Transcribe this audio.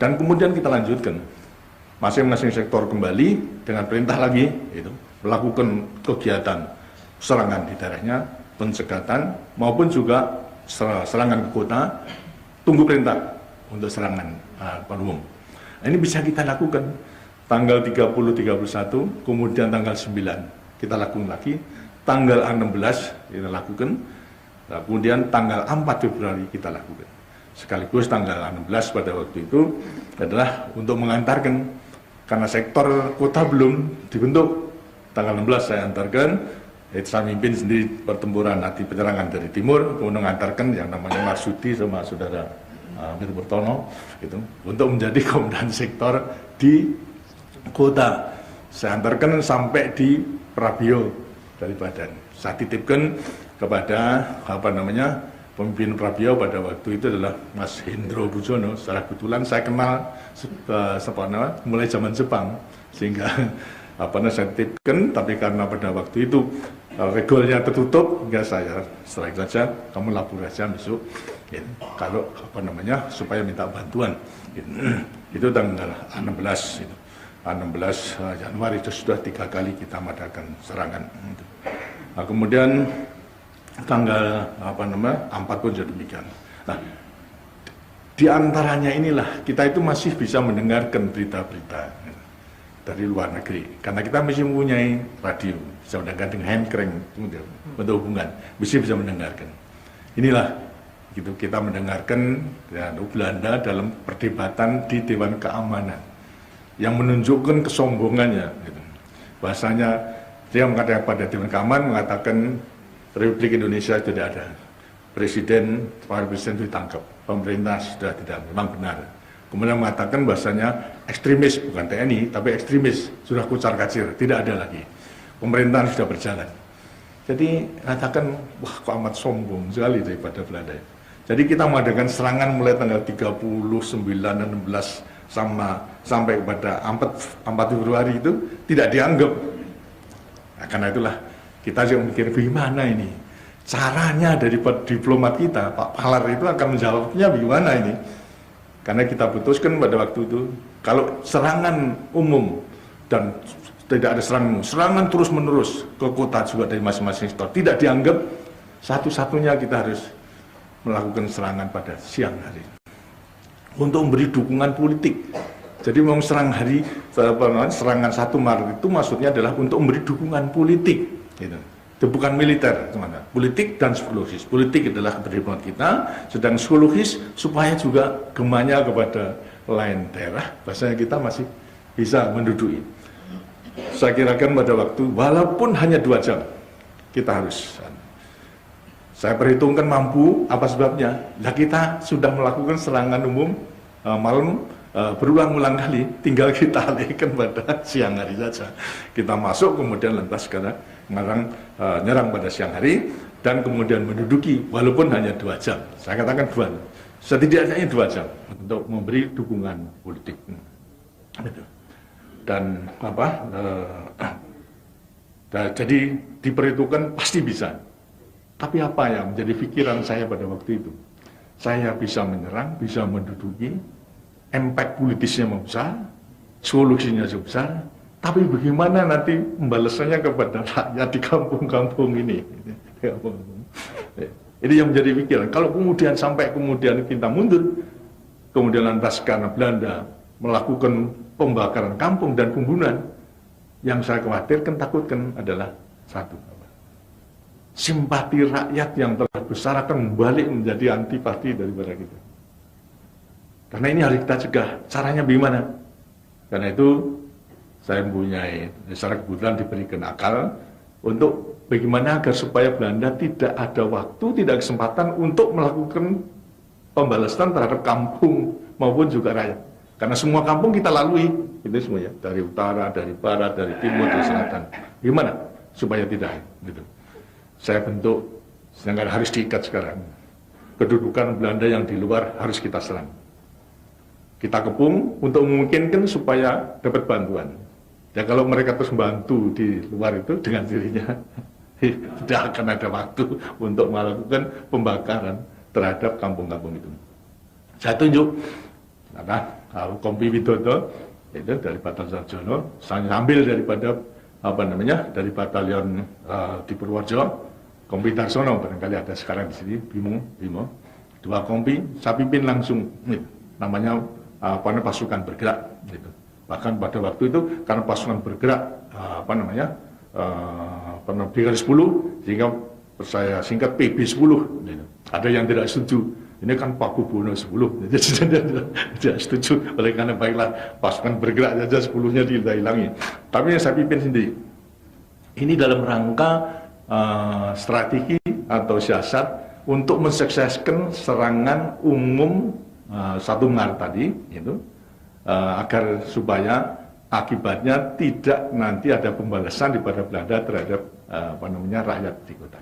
Dan kemudian kita lanjutkan, masing-masing sektor kembali dengan perintah lagi, itu melakukan kegiatan serangan di daerahnya, pencegatan maupun juga serangan ke kota, tunggu perintah untuk serangan umum. Nah, ini bisa kita lakukan tanggal 30, 31, kemudian tanggal 9 kita lakukan lagi, tanggal 16 kita lakukan, kemudian tanggal 4 Februari kita lakukan. Sekaligus tanggal 16 pada waktu itu adalah untuk mengantarkan, karena sektor kota belum dibentuk, tanggal 16 saya antarkan, saya mimpin sendiri pertempuran nanti penyerangan dari timur, kemudian mengantarkan yang namanya Marsudi sama saudara Mir Bertono gitu, untuk menjadi komandan sektor di kota. Saya antarkan sampai di Prabio dari Badan. Saya titipkan kepada pemimpin Prabio pada waktu itu adalah Mas Hendro Bujono. Secara kebetulan saya kenal mulai zaman Jepang, sehingga saya titipkan, tapi karena pada waktu itu regulnya tertutup, enggak, saya strike saja, kamu lapor saja besok, gitu. Kalau supaya minta bantuan, gitu. Itu tanggal 16, gitu. 16 Januari itu sudah 3 kali kita mengadakan serangan. Gitu. Nah, kemudian tanggal 4 pun jadi demikian. Nah, di antaranya inilah kita itu masih bisa mendengarkan berita-berita dari luar negeri, karena kita masih mempunyai radio, bisa mendengarkan dengan handcrank untuk hubungan, bisa mendengarkan. Inilah gitu, kita mendengarkan Belanda dalam perdebatan di Dewan Keamanan yang menunjukkan kesombongannya. Gitu. Bahasanya dia mengatakan pada Dewan Keamanan, mengatakan Republik Indonesia tidak ada, Presiden ditangkap, pemerintah sudah tidak, memang benar. Kemudian mengatakan bahasanya ekstremis, bukan TNI, tapi ekstremis, sudah kucar-kacir, tidak ada lagi. Pemerintahan sudah berjalan. Jadi katakan, wah kok amat sombong sekali daripada Belanda. Jadi kita mengadakan serangan mulai tanggal 39 dan 16 sampai pada 4 Februari itu tidak dianggap. Nah, karena itulah kita juga mikir, bagaimana ini? Caranya dari diplomat kita, Pak Palar itu akan menjawabnya bagaimana ini? Karena kita putuskan pada waktu itu, kalau serangan umum dan tidak ada serangan terus-menerus ke kota juga dari masing-masing sektor tidak dianggap, satu-satunya kita harus melakukan serangan pada siang hari untuk memberi dukungan politik. Jadi mau serangan 1 Maret itu maksudnya adalah untuk memberi dukungan politik, gitu. Itu bukan militer, teman-teman. Politik dan psikologis. Politik adalah diplomat kita, sedang psikologis supaya juga gemanya kepada lain daerah, bahasanya kita masih bisa menduduki. Saya kirakan pada waktu, walaupun hanya 2 jam, kita harus. Saya perhitungkan mampu, apa sebabnya? Nah, kita sudah melakukan serangan umum malam berulang-ulang kali, tinggal kita alihkan pada siang hari saja. Kita masuk, kemudian lantas sekarang nyerang pada siang hari, dan kemudian menduduki, walaupun hanya 2 jam. Saya katakan 2, setidaknya 2 jam untuk memberi dukungan politik. Dan jadi diperhitungkan pasti bisa. Tapi apa yang menjadi pikiran saya pada waktu itu? Saya bisa menyerang, bisa menduduki, impact politisnya besar, solusinya besar, tapi bagaimana nanti pembalasannya kepada rakyat di kampung-kampung ini? Ini yang menjadi pikiran. Kalau kemudian sampai kemudian kita mundur, kemudian lantas karena Belanda melakukan pembakaran kampung dan pembunuhan, yang saya khawatirkan, takutkan adalah satu, simpati rakyat yang telah besar akan balik menjadi antipati daripada kita. Karena ini harus kita cegah. Caranya bagaimana? Karena itu saya mempunyai, secara kebetulan diberikan akal untuk bagaimana agar supaya Belanda tidak ada waktu, tidak kesempatan untuk melakukan pembalasan terhadap kampung maupun juga rakyat. Karena semua kampung kita lalui, itu semuanya, dari utara, dari barat, dari timur, dari selatan. Gimana supaya tidak? Gitu. Saya bentuk, sedangkan harus diikat sekarang. Kedudukan Belanda yang di luar harus kita serang. Kita kepung untuk memungkinkan supaya dapat bantuan. Ya kalau mereka terus bantu di luar itu dengan dirinya, tidak akan ada waktu untuk melakukan pembakaran terhadap kampung-kampung itu. Saya tunjuk, Kompi Widodo itu dari Batalion Sarjono, sambil daripada dari batalion di Purworejo, Kompi Darsono barangkali ada sekarang di sini, Bimo, 2 kompi, saya pimpin langsung, namanya pasukan bergerak, gitu. Bahkan pada waktu itu karena pasukan bergerak, di garis 10, sehingga saya singkat PB 10, gitu. Ada yang tidak setuju. Ini kan Paku Buwono 10, jadi tidak setuju. Oleh karena baiklah pasukan bergerak saja 10-nya dihilangi. Tapi yang saya pimpin sendiri. Ini dalam rangka strategi atau siasat untuk mensukseskan serangan umum 1 Maret tadi, itu agar supaya akibatnya tidak nanti ada pembalasan daripada Belanda terhadap rakyat di kota.